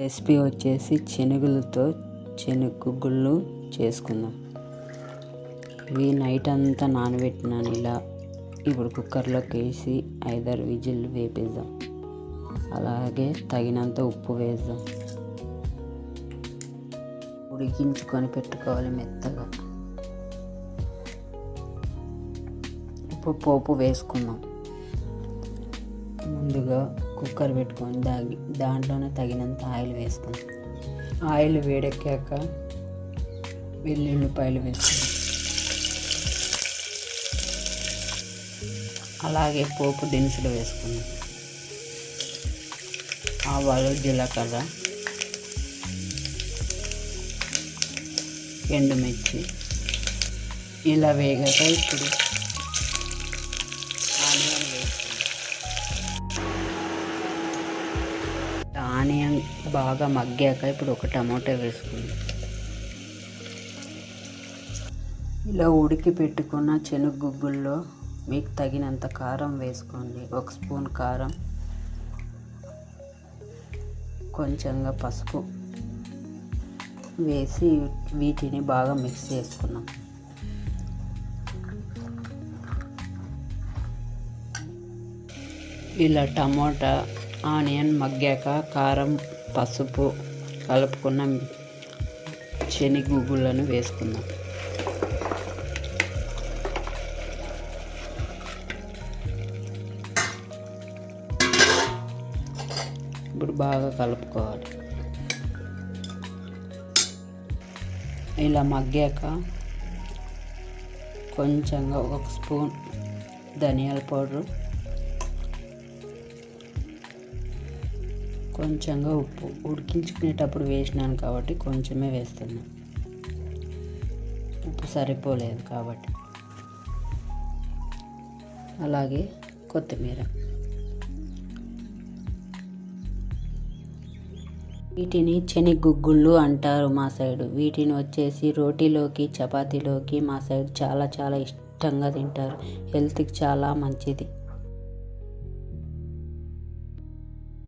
Recipe వచ్చేసి శనగలతో శనగగుళ్ళు చేసుకుందాం. ఇవి నైట్ అంతా నానబెట్టినాను. ఇలా ఇప్పుడు కుక్కర్లోకి వేసి 5-6 విజిల్లు వేపేద్దాం. అలాగే తగినంత ఉప్పు వేద్దాం. ఉడికించుకొని పెట్టుకోవాలి మెత్తగా. ఇప్పుడు పోపు వేసుకుందాం. ముందుగా కుక్కర్ పెట్టుకొని దాంట్లోనే తగినంత ఆయిల్ వేసుకుందాం. ఆయిల్ వేడెక్కాక వెల్లుల్లిపాయలు వేసుకుందాం. అలాగే పోపు దినుసులు వేసుకుందాం. ఆవాలు, జీలకర్ర, ఎండుమిర్చి ఇలా వేగాక ఇప్పుడు ఆనియన్ వేసుకుందాం. ఆనియన్ బాగా మగ్గాక ఇప్పుడు ఒక టమాటో వేసుకుందాం. ఇలా ఉడికి పెట్టుకున్న శనగగుగ్గుల్లో మీకు తగినంత కారం వేసుకోండి. 1 స్పూన్ కారం, కొంచెంగా పసుపు వేసి వీటిని బాగా మిక్స్ చేసుకున్నాం. ఇలా టమోటా, ఆనియన్ మగ్గాక కారం, పసుపు కలుపుకున్న శనగగుగ్గులను వేసుకుందాం. ఇప్పుడు బాగా కలుపుకోవాలి. ఇలా మగ్గాక కొంచెంగా 1 స్పూన్ ధనియాల పౌడరు, కొంచెంగా ఉప్పు ఉడికించుకునేటప్పుడు వేసినాను కాబట్టి కొంచెమే వేస్తున్నాను. ఉప్పు సరిపోలేదు కాబట్టి. అలాగే కొత్తిమీర. వీటిని శనగగుగ్గుళ్ళు అంటారు మా సైడు. వీటిని వచ్చేసి రోటీలోకి, చపాతీలోకి మా సైడ్ చాలా చాలా ఇష్టంగా తింటారు. హెల్త్కి చాలా మంచిది.